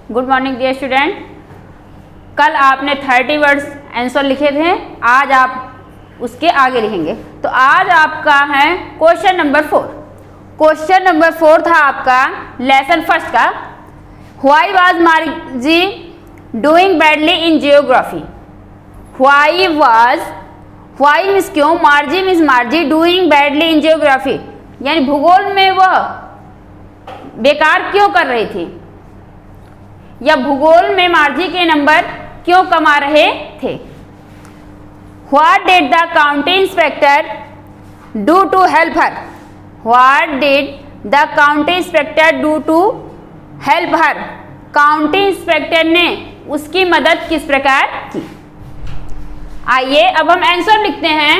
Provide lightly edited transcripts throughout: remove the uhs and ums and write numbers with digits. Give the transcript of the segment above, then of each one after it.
Good morning dear student. कल आपने 30 words answer लिखे थे, आज आप उसके आगे लिखेंगे। तो आज आपका है क्वेश्चन नंबर 4। क्वेश्चन नंबर 4 था आपका लेसन फर्स्ट का, why was Margie doing badly in geography. Why means क्यों, Margie means Margie, doing badly in geography यानी भूगोल में वह बेकार क्यों कर रही थी, या भूगोल में मार्जी के नंबर क्यों कमा रहे थे। What did the county inspector do to help her. What did the county inspector do to help her. County inspector ने उसकी मदद किस प्रकार की। आइए अब हम आंसर लिखते हैं।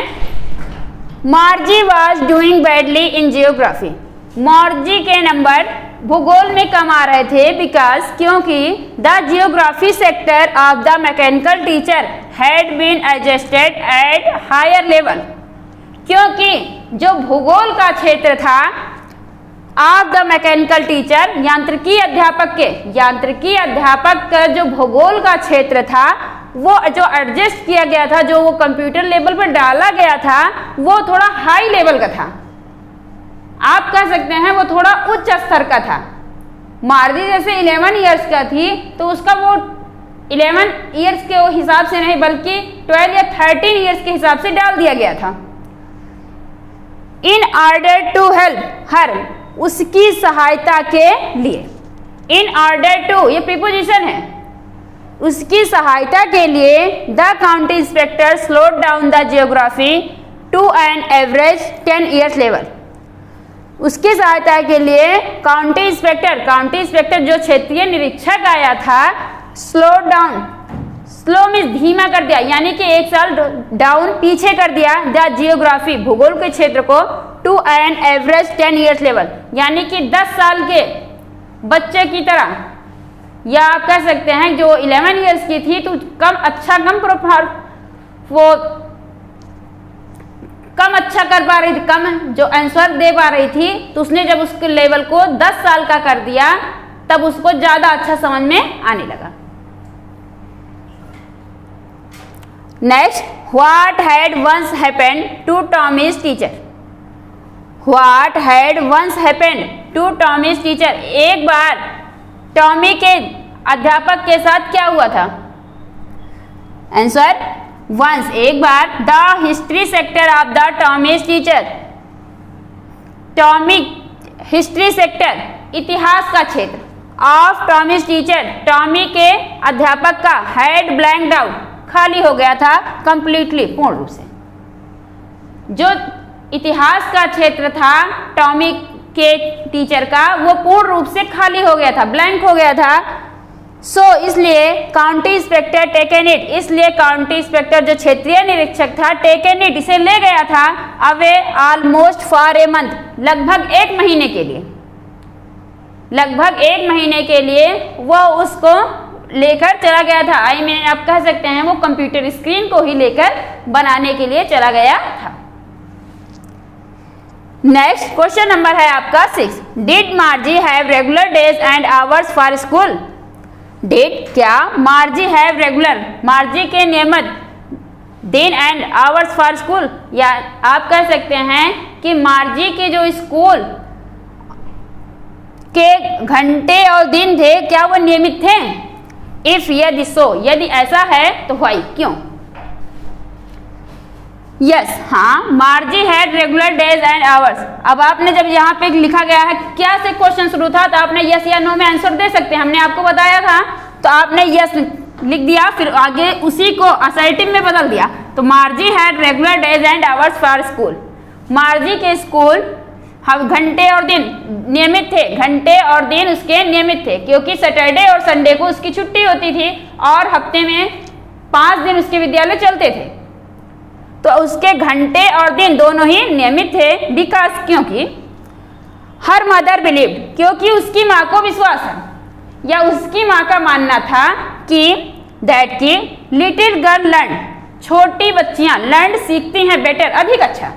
मार्जी was doing badly in geography. मार्जी के नंबर भूगोल में कम आ रहे थे बिकॉज क्योंकि the geography sector of the mechanical teacher had been adjusted at higher level. क्योंकि जो भूगोल का क्षेत्र था ऑफ द मैकेनिकल टीचर, यांत्रिकी अध्यापक का जो भूगोल का क्षेत्र था वो जो एडजस्ट किया गया था, जो वो कंप्यूटर लेवल पर डाला गया था, वो थोड़ा हाई लेवल का था। आप कह सकते हैं वो थोड़ा उच्च स्तर का था। मार्जी जैसे 11 इयर्स का थी तो उसका वो 11 इयर्स के हिसाब से नहीं बल्कि 12 या 13 इयर्स के हिसाब से डाल दिया गया था। In order to help her, उसकी सहायता के लिए। इन ऑर्डर टू ये प्रीपोजिशन है, उसकी सहायता के लिए the county inspector slowed down the geography to an average 10 years level. उसकी सहायता के लिए काउंटी इंस्पेक्टर जो क्षेत्रीय निरीक्षक आया था, स्लो डाउन, स्लो मीन्स धीमा कर दिया यानी कि 1 साल डाउन पीछे कर दिया द जियोग्राफी भूगोल के क्षेत्र को to an average 10 years level यानी कि 10 साल के बच्चे की तरह, या आप कह सकते हैं जो 11 इयर्स की थी तो कम अच्छा कर पा रही थी, कम जो आंसर दे पा रही थी, तो उसने जब उसके लेवल को 10 साल का कर दिया तब उसको ज्यादा अच्छा समझ में आने लगा। Next, what had once happened to Tommy's teacher. What had once happened to Tommy's teacher, एक बार टॉमी के अध्यापक के साथ क्या हुआ था। आंसर वंस, एक बार। The history sector of the Tommy's teacher, Tommy history sector इतिहास का क्षेत्र ऑफ टॉमीज टीचर, टॉमी के अध्यापक का हैड ब्लैंक्ड आउट, खाली हो गया था कंप्लीटली, पूर्ण रूप से। जो इतिहास का क्षेत्र था टॉमी के टीचर का वो पूर्ण रूप से खाली हो गया था, ब्लैंक हो गया था। इसलिए काउंटी इंस्पेक्टर टेकन इट, इसलिए काउंटी इंस्पेक्टर जो क्षेत्रीय निरीक्षक था टेकन इट, इसे ले गया था away almost for a month, लगभग 1 महीने के लिए वो उसको लेकर चला गया था। आप कह सकते हैं वो कंप्यूटर स्क्रीन को ही लेकर बनाने के लिए चला गया था। नेक्स्ट क्वेश्चन नंबर है आपका 6। Did मार्जी have regular days and hours for school. Did क्या, मार्जी हैव रेगुलर, मार्जी के नियमित दिन एंड आवर्स फॉर स्कूल, या आप कह सकते हैं कि मार्जी के जो स्कूल के घंटे और दिन थे क्या वो नियमित थे। इफ यदि सो, यदि ऐसा है तो व्हाई, क्यों। यस, हाँ, मार्जी had regular days and hours. अब आपने जब यहाँ पे लिखा गया है क्या से क्वेश्चन शुरू था तो आपने यस या नो में आंसर दे सकते हैं, हमने आपको बताया था, तो आपने यस लिख दिया, फिर आगे उसी को असर्टिव में बदल दिया। तो मार्जी had regular days and hours for school, मार्जी के स्कूल हम घंटे और दिन नियमित थे, घंटे और दिन उसके नियमित थे क्योंकि सैटरडे और संडे को उसकी छुट्टी होती थी और हफ्ते में 5 दिन उसके विद्यालय चलते थे, तो उसके घंटे और दिन दोनों ही नियमित थे। बिकॉज क्योंकि हर मदर बिलीव, क्योंकि उसकी माँ को विश्वास है या उसकी माँ का मानना था कि दैट की लिटिल गर्ल लर्न, छोटी बच्चियां लर्न सीखती हैं बेटर, अधिक अच्छा,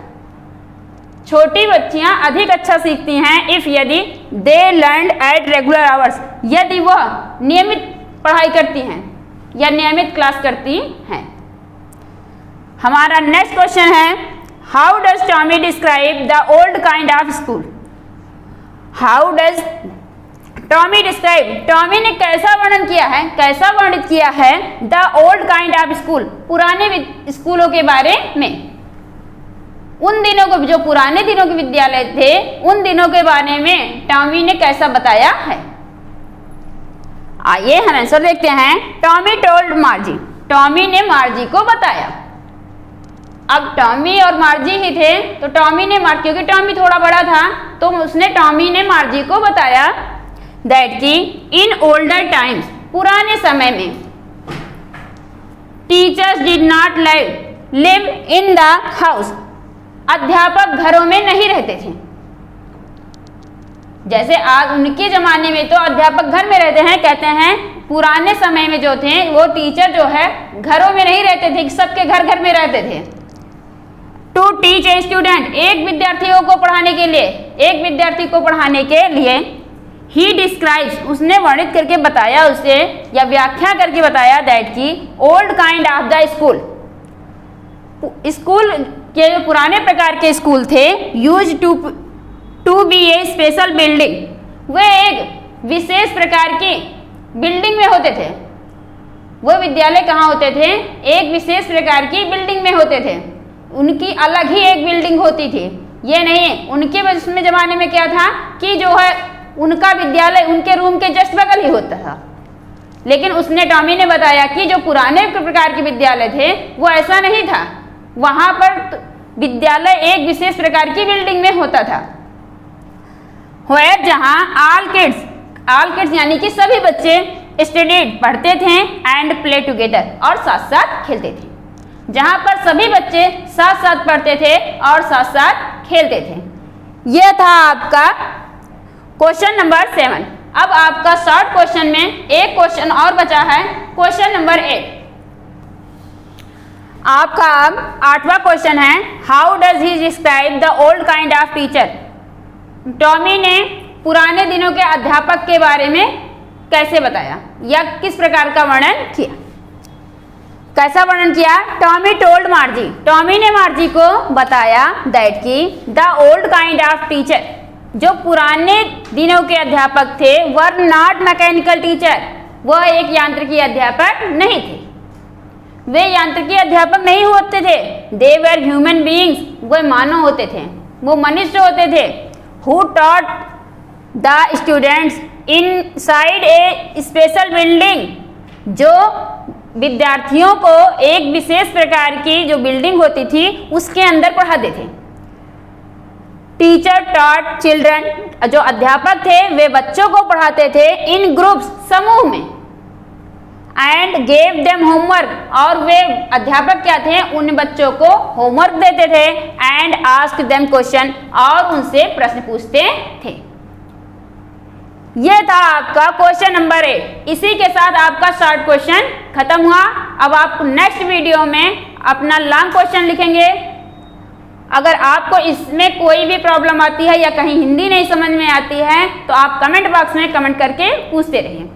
छोटी बच्चियां अधिक अच्छा सीखती हैं इफ यदि they learn at regular hours, यदि वह नियमित पढ़ाई करती हैं या नियमित क्लास करती हैं। हमारा नेक्स्ट क्वेश्चन है how does Tommy describe the old kind of school. How does Tommy describe, Tommy ने कैसा वर्णन किया है, कैसा वर्णित किया है the old kind of school, पुराने स्कूलों के बारे में। उन दिनों को, जो पुराने दिनों के विद्यालय थे, उन दिनों के बारे में टॉमी ने कैसा बताया है। आइए हम आंसर देखते हैं। टॉमी टोल्ड मार्जी, टॉमी ने मार्जी को बताया। अब टॉमी और मार्जी ही थे तो टॉमी ने क्योंकि टॉमी थोड़ा बड़ा था तो टॉमी ने मार्जी को बताया दैट कि इन ओल्डर टाइम्स, पुराने समय में, teachers did not live in the house, अध्यापक घरों में नहीं रहते थे। जैसे आज उनके जमाने में तो अध्यापक घर में रहते हैं, कहते हैं पुराने समय में जो थे वो टीचर जो है घरों में नहीं रहते थे, सबके घर घर में रहते थे। टू टीच ए स्टूडेंट, एक विद्यार्थी को पढ़ाने के लिए ही डिस्क्राइब्स, उसने वर्णित करके बताया उसे या व्याख्या करके बताया दैट की old kind of the school, school के जो पुराने प्रकार के स्कूल थे used to be a special building, वे एक विशेष प्रकार की बिल्डिंग में होते थे। वो विद्यालय कहाँ होते थे, एक विशेष प्रकार की बिल्डिंग में होते थे, उनकी अलग ही एक बिल्डिंग होती थी। ये नहीं, उनके उसमें जमाने में क्या था कि जो है उनका विद्यालय उनके रूम के जस्ट बगल ही होता था। लेकिन टॉमी ने बताया कि जो पुराने प्रकार के विद्यालय थे वो ऐसा नहीं था, वहां पर विद्यालय एक विशेष प्रकार की बिल्डिंग में होता था। जहां ऑल किड्स यानी कि सभी बच्चे स्टडीड पढ़ते थे एंड प्ले टुगेदर, और साथ साथ खेलते थे। जहां पर सभी बच्चे साथ साथ पढ़ते थे और साथ साथ खेलते थे। यह था आपका क्वेश्चन नंबर 7। अब आपका शॉर्ट क्वेश्चन में एक क्वेश्चन और बचा है, क्वेश्चन नंबर 8। आपका अब 8वां क्वेश्चन है how does he describe the old kind of teacher. Tommy ने पुराने दिनों के अध्यापक के बारे में कैसे बताया या किस प्रकार का वर्णन किया। कैसा वर्णन किया, टॉमी टोल्ड मार्जी, टॉमी ने मार्जी को बताया दैट की the old kind of teacher, जो पुराने दिनों के अध्यापक थे वर नॉट मैकेनिकल टीचर, वह एक यांत्रिकी अध्यापक नहीं थे, वे यांत्रिकी अध्यापक नहीं होते थे। दे वर ह्यूमन बीइंग्स, वे मानव होते थे, वो मनुष्य होते थे। Who taught the students inside a special building, जो विद्यार्थियों को एक विशेष प्रकार की जो बिल्डिंग होती थी उसके अंदर पढ़ाते थे। टीचर टॉट चिल्ड्रन, जो अध्यापक थे वे बच्चों को पढ़ाते थे इन ग्रुप्स, समूह में, एंड गेव देम होमवर्क, और वे अध्यापक क्या थे, उन बच्चों को होमवर्क देते थे, एंड आस्क देम क्वेश्चन, और उनसे प्रश्न पूछते थे। यह था आपका क्वेश्चन नंबर 8। इसी के साथ आपका शॉर्ट क्वेश्चन खत्म हुआ। अब आप नेक्स्ट वीडियो में अपना लॉन्ग क्वेश्चन लिखेंगे। अगर आपको इसमें कोई भी प्रॉब्लम आती है या कहीं हिंदी नहीं समझ में आती है तो आप कमेंट बॉक्स में कमेंट करके पूछते रहिए।